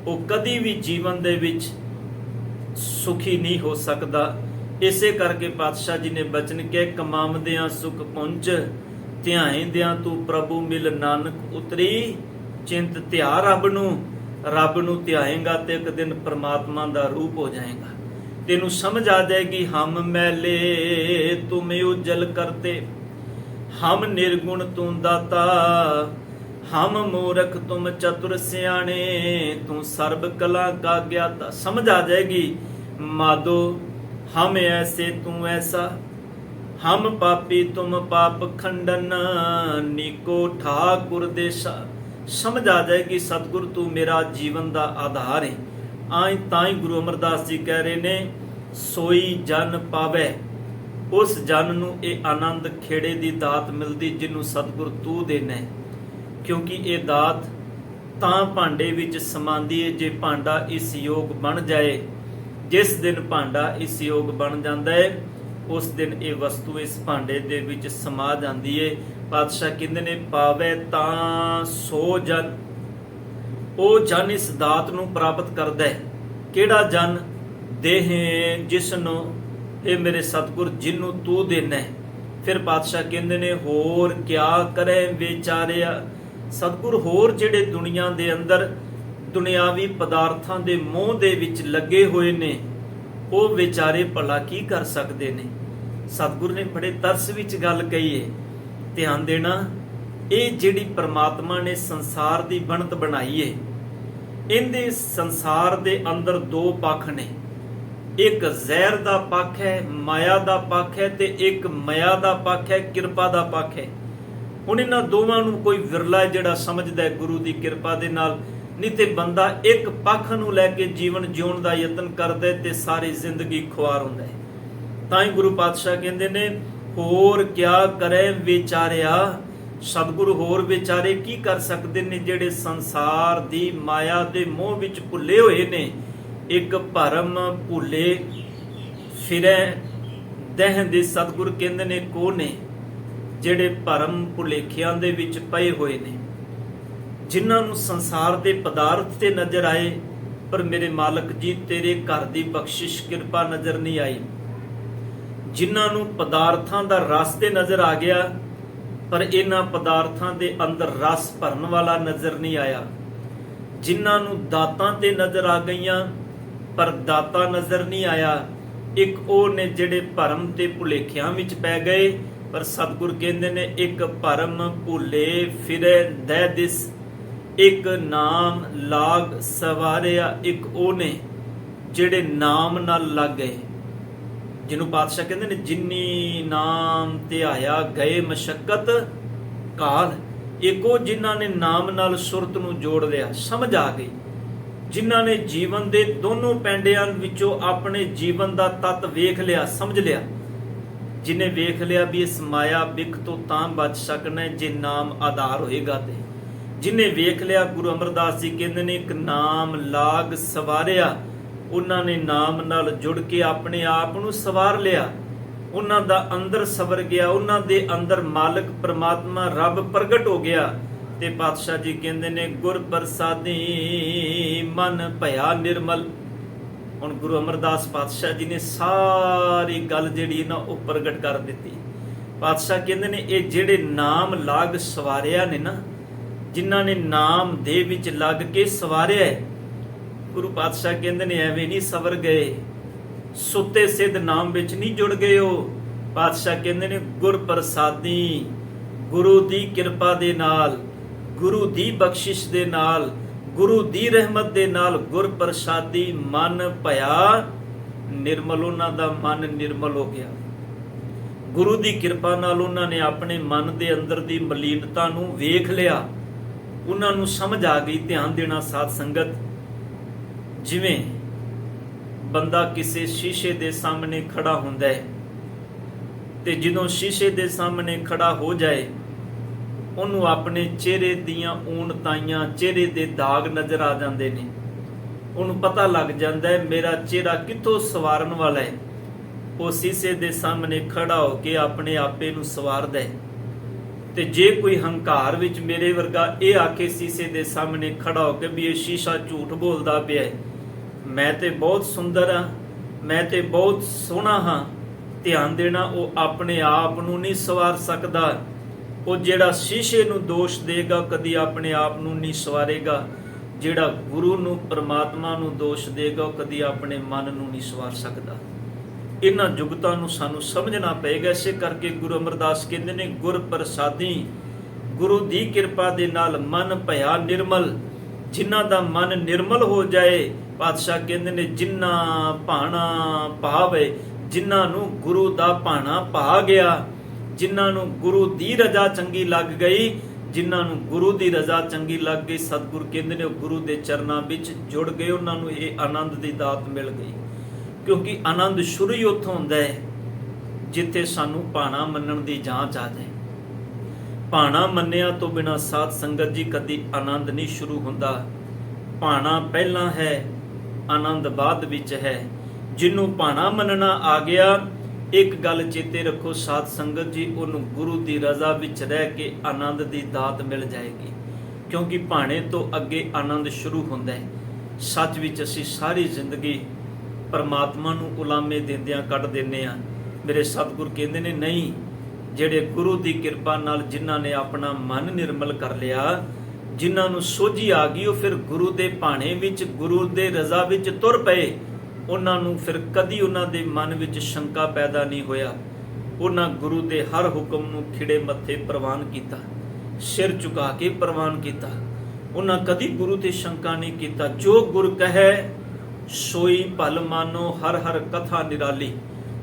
ਉਹ ਕਦੀ ਵੀ ਜੀਵਨ ਦੇ ਵਿੱਚ ਸੁਖੀ ਨਹੀਂ ਹੋ ਸਕਦਾ। ਇਸੇ ਕਰਕੇ ਪਾਤਸ਼ਾਹ ਜੀ ਨੇ ਬਚਨ ਕਿਹਾ, ਕਮਾਵਦਿਆਂ ਸੁਖ ਪੁੰਜ ਧਿਆਇਂਦਿਆਂ ਤੂੰ ਪ੍ਰਭੂ ਮਿਲ ਨਾਨਕ ਉਤਰੀ ਚਿੰਤ ਧਿਆ ਰੱਬ ਨੂੰ ਧਿਆਏਂਗਾ ਤੇ ਇੱਕ ਦਿਨ ਪ੍ਰਮਾਤਮਾ ਦਾ ਰੂਪ ਹੋ ਜਾਏਗਾ। ਤੈਨੂੰ ਸਮਝ ਆ ਜਾਏਗੀ, ਹਮ ਮੈਲੇ ਤੁਮ ਉਜਲ ਕਰਤੇ, ਹਮ ਨਿਰਗੁਣ ਤੂੰ ਦਾਤਾ, ਹਮ ਮੂਰਖ ਤੁਮ ਚਤੁਰ ਸਿਆਣੇ, ਤੂੰ ਸਰਬ ਕਲਾ ਕਾ ਗਿਆਤਾ। ਸਮਝ ਆ ਜਾਏਗੀ ਮਾਦੋ, हम ऐसे तू ऐसा, हम पापी तुम पाप खंडन, नीको ठाकुर देशा। समझ आ जाएगी सतगुरु तू मेरा जीवन का आधार है। आए ताई गुरु अमरदास जी कह रहे ने, सोई जन पावे, उस जन नू ये आनंद खेड़े की दात मिलती जिन्हों सतगुरु तू देना है। क्योंकि ये दात तां भांडे विच समांदी है जे भांडा इस योग बन जाए। जिस दिन भांडा इस योग बन जाता है, उस दिन ये वस्तु इस भांडे दे विच समा जाती है। पातशाह कहंदे ने, पावे तां सो जन, ओ जन इस दात नूं प्राप्त करदा है। किहड़ा जन? देह जिसनों ये मेरे सतगुर जिन्नू तू देना है। फिर पातशाह कहंदे ने, होर क्या करे बेचारिया। सतगुर होर जिहड़े दुनिया दे अंदर दुनियावी पदार्थां दे मोह दे विच लगे हुए ने, वो बेचारे भला की कर सकते ने। सतगुर ने बड़े तरस विच गल कही है, ध्यान देना। ये जिहड़ी परमात्मा ने संसार दी बनत बनाई है, इहदे संसार दे अंदर दो पक्ष ने। एक जहर दा पक्ष है, माया दा पक्ष है, ते एक माया दा पक्ष है, किरपा दा पक्ष है। हुण इन्हां दोवां नूं कोई विरला जिहड़ा समझदा है गुरु दी किरपा दे नाल, नहीं तो बंदा एक पक्ष नूं लैके जीवन जिउण दा यतन करदा है ते सारी जिंदगी खुआर हुंदा है। तां ही गुरु पातशाह कहंदे ने, होर क्या करे बेचारिया। सतगुरु होर बेचारे की कर सकदे ने जिहड़े संसार दी माया दे मोह विच भुल्ले होए ने। एक भरम भुल्ले फिरै दह दे सतगुर कहंदे ने को ने, जिहड़े भरम भुलेखियां दे विच पए होए ने, जिन्होंने संसार के पदार्थ ते नजर आए, पर मेरे मालक जी तेरे घर की बख्शिश कृपा नजर नहीं आई। जिन्होंने पदार्थों का रस ते नजर आ गया, पर इन्हां पदार्थों के अंदर रस भरन वाला नजर नहीं आया। जिन्होंने दातां ते नजर आ गईयां, पर दाता नजर नहीं आया। एक वो ने जिहड़े भरम ते भुलेखियां विच पै गए, पर सतगुर कहंदे ने, एक भरम भुले फिरे दह दिस, एक नाम लाग सवारिया। एक ओ ने जिहड़े नाम नाल लग गए, जिन्हों पातशाह कहंदे ने, जिन्नी नाम ध्याया गए मशक्कत काल। एक ओ जिन्हां ने नाम नाल सुरत नूं जोड़ लिया, समझ आ गई। जिन्हां ने जीवन दे दोनों पैंडियां विचों अपने जीवन दा तत वेख लिया, समझ लिया। जिन्हें वेख लिया भी इस माया बिख तो तां बच सकना है जे नाम आधार होएगा। ते जिन्हें वेख लिया, गुरु अमरदास जी कहते ने, एक नाम लाग सवारिया। उन्होंने नाम नाल जुड़ के अपने आप नूं सवार लिया, उन्हां दा अंदर सवर गया, उन्हां दे अंदर मालक परमात्मा रब प्रगट हो गया। ते पातशाह जी कहते ने, गुर प्रसादी मन भया निर्मल। हुण गुरु अमरदास पातशाह जी ने सारी गल जिहड़ी ना वो प्रगट कर दी। पातशाह कहते ने, ये जिहड़े नाम लाग सवारिया ने ना, जिन्हां ने नाम दे विच लग के सवारिया है, गुरु पातशाह कहते ने एवें नहीं सवर गए, सुते सिद्ध नाम विच नहीं जुड़ गए हो। पातशाह कहते ने, गुर प्रसादी, गुरु दी किरपा दे नाल, गुरु दी बख्शिश दे नाल, गुरु दी रहमत दे नाल, गुर प्रसादी मन भया निर्मल। उन्हां दा मन निर्मल हो गया। गुरु दी किरपा नाल उन्होंने अपने मन दे अंदर दी मलीनता नूं वेख लिया, उन्होंने समझ आ गई। ध्यान देना साध संगत, जिवें बंदा किसी शीशे दे सामने खड़ा हुंदा है, ते जदों शीशे दे सामने खड़ा हो जाए ਉਹਨੂੰ ਆਪਣੇ ਚਿਹਰੇ ਦੀਆਂ ਊਣਤਾਈਆਂ, ਚਿਹਰੇ ਦੇ ਦਾਗ ਨਜ਼ਰ ਆ ਜਾਂਦੇ ਨੇ। ਉਹਨੂੰ ਪਤਾ ਲੱਗ ਜਾਂਦਾ ਹੈ ਮੇਰਾ ਚਿਹਰਾ ਕਿੱਥੋਂ ਸਵਾਰਨ ਵਾਲਾ ਹੈ। ਉਹ ਸੀਸੇ ਦੇ ਸਾਹਮਣੇ ਖੜਾ ਹੋ ਕੇ ਆਪਣੇ ਆਪੇ ਨੂੰ ਸਵਾਰਦਾ ਹੈ। ਤੇ ਜੇ ਕੋਈ ਹੰਕਾਰ ਵਿੱਚ ਮੇਰੇ ਵਰਗਾ ਇਹ ਆਕੇ ਸੀਸੇ ਦੇ ਸਾਹਮਣੇ ਖੜਾ ਹੋ ਕੇ ਵੀ ਇਹ ਸ਼ੀਸ਼ਾ ਝੂਠ ਬੋਲਦਾ ਪਿਆ ਹੈ, ਮੈਂ ਤੇ ਬਹੁਤ ਸੁੰਦਰ ਹਾਂ, ਮੈਂ ਤੇ ਬਹੁਤ ਸੋਹਣਾ ਹਾਂ, ਧਿਆਨ ਦੇਣਾ ਉਹ ਆਪਣੇ ਆਪ ਨੂੰ ਨਹੀਂ ਸਵਾਰ ਸਕਦਾ। ਉਹ ਜਿਹੜਾ ਸ਼ੀਸ਼ੇ ਨੂੰ ਦੋਸ਼ ਦੇਗਾ ਕਦੀ ਆਪਣੇ ਆਪ ਨੂੰ ਨਹੀਂ ਸਵਾਰੇਗਾ। ਜਿਹੜਾ ਗੁਰੂ ਨੂੰ, ਪਰਮਾਤਮਾ ਨੂੰ ਦੋਸ਼ ਦੇਗਾ ਉਹ ਕਦੀ ਆਪਣੇ ਮਨ ਨੂੰ ਨਹੀਂ ਸਵਾਰ ਸਕਦਾ। ਇਹਨਾਂ ਜੁਗਤਾਂ ਨੂੰ ਸਾਨੂੰ ਸਮਝਣਾ ਪਏਗਾ। ਇਸੇ ਕਰਕੇ ਗੁਰੂ ਅਮਰਦਾਸ ਕਹਿੰਦੇ ਨੇ ਗੁਰ ਪ੍ਰਸਾਦੀ, ਗੁਰੂ ਦੀ ਕਿਰਪਾ ਦੇ ਨਾਲ ਮਨ ਭਇਆ ਨਿਰਮਲ। ਜਿਨ੍ਹਾਂ ਦਾ ਮਨ ਨਿਰਮਲ ਹੋ ਜਾਏ, ਪਾਤਸ਼ਾਹ ਕਹਿੰਦੇ ਨੇ ਜਿਨ੍ਹਾਂ ਭਾਣਾ ਭਾਵੇ, ਜਿਨ੍ਹਾਂ ਨੂੰ ਗੁਰੂ ਦਾ ਭਾਣਾ ਭਾ ਗਿਆ, ਜਿਨ੍ਹਾਂ ਨੂੰ ਗੁਰੂ ਦੀ ਰਜ਼ਾ ਚੰਗੀ ਲੱਗ ਗਈ, ਜਿਨ੍ਹਾਂ ਨੂੰ ਗੁਰੂ ਦੀ ਰਜ਼ਾ ਚੰਗੀ ਲੱਗ ਗਈ, ਸਤਿਗੁਰ ਕਹਿੰਦੇ ਨੇ ਉਹ ਗੁਰੂ ਦੇ ਚਰਨਾਂ ਵਿੱਚ ਜੁੜ ਗਏ, ਉਹਨਾਂ ਨੂੰ ਇਹ ਆਨੰਦ ਦੀ ਦਾਤ ਮਿਲ ਗਈ। ਕਿਉਂਕਿ ਆਨੰਦ ਸ਼ੁਰੂ ਹੀ ਉੱਥੋਂ ਹੁੰਦਾ ਹੈ ਜਿੱਥੇ ਸਾਨੂੰ ਭਾਣਾ ਮੰਨਣ ਦੀ ਜਾਂਚ ਆ ਜਾਏ। ਭਾਣਾ ਮੰਨਿਆ ਤੋਂ ਬਿਨਾਂ ਸਾਧ ਸੰਗਤ ਜੀ ਕਦੀ ਆਨੰਦ ਨਹੀਂ ਸ਼ੁਰੂ ਹੁੰਦਾ। ਭਾਣਾ ਪਹਿਲਾਂ ਹੈ, ਆਨੰਦ ਬਾਅਦ ਵਿੱਚ ਹੈ। ਜਿਹਨੂੰ ਭਾਣਾ ਮੰਨਣਾ ਆ ਗਿਆ, ਇੱਕ ਗੱਲ ਚੇਤੇ ਰੱਖੋ ਸਾਧ ਸੰਗਤ ਜੀ, ਉਹਨੂੰ ਗੁਰੂ ਦੀ ਰਜ਼ਾ ਵਿੱਚ ਰਹਿ ਕੇ ਆਨੰਦ ਦੀ ਦਾਤ ਮਿਲ ਜਾਏਗੀ। ਕਿਉਂਕਿ ਭਾਣੇ ਤੋਂ ਅੱਗੇ ਆਨੰਦ ਸ਼ੁਰੂ ਹੁੰਦਾ ਹੈ। ਸੱਚ ਵਿੱਚ ਅਸੀਂ ਸਾਰੀ ਜ਼ਿੰਦਗੀ ਪਰਮਾਤਮਾ ਨੂੰ ਉਲਾਮੇ ਦਿੰਦਿਆਂ ਕੱਢ ਦਿੰਦੇ ਹਾਂ। ਮੇਰੇ ਸਤਿਗੁਰ ਕਹਿੰਦੇ ਨੇ ਨਹੀਂ, ਜਿਹੜੇ ਗੁਰੂ ਦੀ ਕਿਰਪਾ ਨਾਲ ਜਿਨ੍ਹਾਂ ਨੇ ਆਪਣਾ ਮਨ ਨਿਰਮਲ ਕਰ ਲਿਆ, ਜਿਨ੍ਹਾਂ ਨੂੰ ਸੋਝੀ ਆ ਗਈ, ਉਹ ਫਿਰ ਗੁਰੂ ਦੇ ਭਾਣੇ ਵਿੱਚ, ਗੁਰੂ ਦੇ ਰਜ਼ਾ ਵਿੱਚ ਤੁਰ ਪਏ। ਉਹਨਾਂ ਨੂੰ ਫਿਰ ਕਦੀ ਉਹਨਾਂ ਦੇ ਮਨ ਵਿੱਚ ਸ਼ੰਕਾ ਪੈਦਾ ਨਹੀਂ ਹੋਇਆ। ਉਹਨਾਂ ਗੁਰੂ ਦੇ ਹਰ ਹੁਕਮ ਨੂੰ ਖਿੜੇ ਮੱਥੇ ਪ੍ਰਵਾਨ ਕੀਤਾ, ਸਿਰ ਝੁਕਾ ਕੇ ਪ੍ਰਵਾਨ ਕੀਤਾ। ਉਹਨਾਂ ਕਦੀ ਗੁਰੂ ਤੇ ਸ਼ੰਕਾ ਨਹੀਂ ਕੀਤਾ। ਜੋ ਗੁਰ ਕਹੈ ਸੋਈ ਭਲ ਮਾਨੋ, ਹਰ ਹਰ ਕਥਾ ਨਿਰਾਲੀ।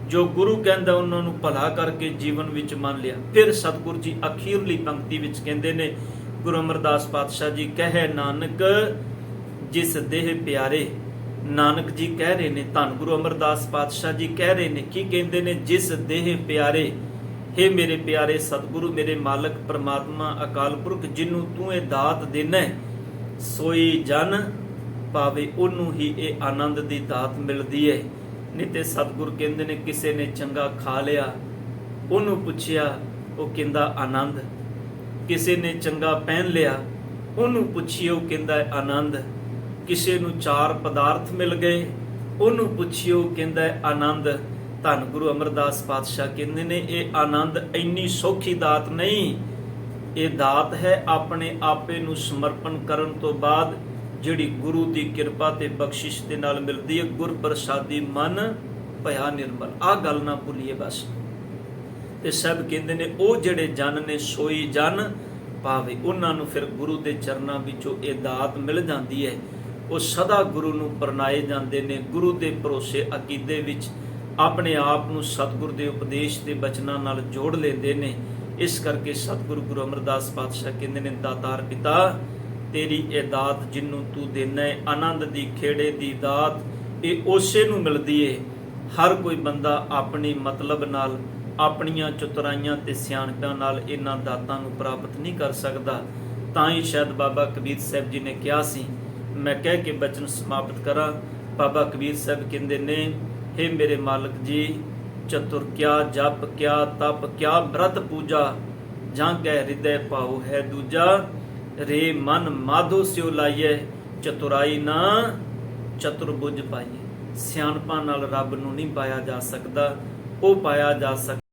ਜੋ ਗੁਰੂ ਕਹਿੰਦਾ ਉਹਨਾਂ ਨੂੰ ਭਲਾ ਕਰਕੇ ਜੀਵਨ ਵਿੱਚ ਮੰਨ ਲਿਆ। ਫਿਰ ਸਤਿਗੁਰ ਜੀ ਅਖੀਰਲੀ ਪੰਕਤੀ ਵਿੱਚ ਕਹਿੰਦੇ ਨੇ, ਗੁਰੂ ਅਮਰਦਾਸ ਪਾਤਸ਼ਾਹ ਜੀ ਕਹੈ ਨਾਨਕ ਜਿਸ ਦੇਹ ਪਿਆਰੇ। ਨਾਨਕ ਜੀ ਕਹਿ ਰਹੇ ਨੇ, ਧੰਨ ਗੁਰੂ ਅਮਰਦਾਸ ਪਾਤਸ਼ਾਹ ਜੀ ਕਹਿ ਰਹੇ ਨੇ, ਕੀ ਕਹਿੰਦੇ ਨੇ? ਜਿਸ ਦੇਹ ਪਿਆਰੇ। ਹੇ ਮੇਰੇ ਪਿਆਰੇ ਸਤਿਗੁਰੂ, ਮੇਰੇ ਮਾਲਕ ਪ੍ਰਮਾਤਮਾ ਅਕਾਲ ਪੁਰਖ, ਜਿਹਨੂੰ ਤੂੰ ਇਹ ਦਾਤ ਦੇਣਾ ਸੋਈ ਜਨ ਪਾਵੇ, ਉਹਨੂੰ ਹੀ ਇਹ ਆਨੰਦ ਦੀ ਦਾਤ ਮਿਲਦੀ ਹੈ। ਨਹੀਂ ਤੇ ਸਤਿਗੁਰ ਕਹਿੰਦੇ ਨੇ ਕਿਸੇ ਨੇ ਚੰਗਾ ਖਾ ਲਿਆ, ਉਹਨੂੰ ਪੁੱਛਿਆ, ਉਹ ਕਹਿੰਦਾ ਆਨੰਦ। ਕਿਸੇ ਨੇ ਚੰਗਾ ਪਹਿਨ ਲਿਆ, ਉਹਨੂੰ ਪੁੱਛੀਏ, ਉਹ ਕਹਿੰਦਾ ਆਨੰਦ। ਕਿਸੇ ਨੂੰ ਚਾਰ ਪਦਾਰਥ ਮਿਲ ਗਏ, ਉਹਨੂੰ ਪੁੱਛਿਓ, ਉਹ ਕਹਿੰਦਾ ਆਨੰਦ। ਧੰਨ ਗੁਰੂ ਅਮਰਦਾਸ ਪਾਤਸ਼ਾਹ ਕਹਿੰਦੇ ਨੇ ਇਹ ਆਨੰਦ ਇੰਨੀ ਸੌਖੀ ਦਾਤ ਨਹੀਂ। ਇਹ ਦਾਤ ਹੈ ਆਪਣੇ ਆਪੇ ਨੂੰ ਸਮਰਪਣ ਕਰਨ ਤੋਂ ਬਾਅਦ, ਜਿਹੜੀ ਗੁਰੂ ਦੀ ਕਿਰਪਾ ਤੇ ਬਖਸ਼ਿਸ਼ ਦੇ ਨਾਲ ਮਿਲਦੀ ਹੈ। ਗੁਰ ਪ੍ਰਸਾਦੀ ਮਨ ਭਇਆ ਨਿਰਮਲ। ਆਹ ਗੱਲ ਨਾ ਭੁੱਲੀਏ ਬਸ। ਤੇ ਸਭ ਕਹਿੰਦੇ ਨੇ ਉਹ ਜਿਹੜੇ ਜਨ ਨੇ ਸੋਈ ਜਨ ਪਾਵੇ, ਉਹਨਾਂ ਨੂੰ ਫਿਰ ਗੁਰੂ ਦੇ ਚਰਨਾਂ ਵਿੱਚੋਂ ਇਹ ਦਾਤ ਮਿਲ ਜਾਂਦੀ ਹੈ। ਉਹ ਸਦਾ ਗੁਰੂ ਨੂੰ ਪ੍ਰਣਾਏ ਜਾਂਦੇ ਨੇ। ਗੁਰੂ ਦੇ ਭਰੋਸੇ ਅਕੀਦੇ ਵਿੱਚ ਆਪਣੇ ਆਪ ਨੂੰ ਸਤਿਗੁਰ ਦੇ ਉਪਦੇਸ਼ ਦੇ ਬਚਨਾਂ ਨਾਲ ਜੋੜ ਲੈਂਦੇ ਨੇ। ਇਸ ਕਰਕੇ ਸਤਿਗੁਰੂ ਗੁਰੂ ਅਮਰਦਾਸ ਪਾਤਸ਼ਾਹ ਕਹਿੰਦੇ ਨੇ, ਦਾਤਾਰ ਪਿਤਾ ਤੇਰੀ ਇਹ ਦਾਤ ਜਿਹਨੂੰ ਤੂੰ ਦੇਣਾ ਹੈ, ਆਨੰਦ ਦੀ ਖੇੜੇ ਦੀ ਦਾਤ, ਇਹ ਉਸੇ ਨੂੰ ਮਿਲਦੀ ਹੈ। ਹਰ ਕੋਈ ਬੰਦਾ ਆਪਣੀ ਮਤਲਬ ਨਾਲ, ਆਪਣੀਆਂ ਚਤੁਰਾਈਆਂ ਤੇ ਸਿਆਣਪਾਂ ਨਾਲ ਇਹਨਾਂ ਦਾਤਾਂ ਨੂੰ ਪ੍ਰਾਪਤ ਨਹੀਂ ਕਰ ਸਕਦਾ। ਤਾਂ ਹੀ ਸ਼ਾਇਦ ਬਾਬਾ ਕਬੀਰ ਸਾਹਿਬ ਜੀ ਨੇ ਕਿਹਾ ਸੀ, ਮੈਂ ਕਹਿ ਕੇ ਬਚਨ ਸਮਾਪਤ ਕਰਾਂ। ਬਾਬਾ ਕਬੀਰ ਸਾਹਿਬ ਕਹਿੰਦੇ ਨੇ, ਹੇ ਮੇਰੇ ਮਾਲਕ ਜੀ, ਚਤੁਰ ਕਿਆ ਜਪ ਕਿਆ ਤਪ ਕਿਆ ਬ੍ਰਤ ਪੂਜਾ, ਜਾਂ ਕੈ ਹਿਰਦੈ ਭਾਉ ਹੈ ਦੂਜਾ, ਰੇ ਮਨ ਮਾਧੋ ਸਿਉ ਲਾਈਏ, ਚਤੁਰਾਈ ਨਾ ਚਤੁਰਬੁੱਝ ਪਾਈਏ। ਸਿਆਣਪਾਂ ਨਾਲ ਰੱਬ ਨੂੰ ਨਹੀਂ ਪਾਇਆ ਜਾ ਸਕਦਾ, ਉਹ ਪਾਇਆ ਜਾ ਸਕਦਾ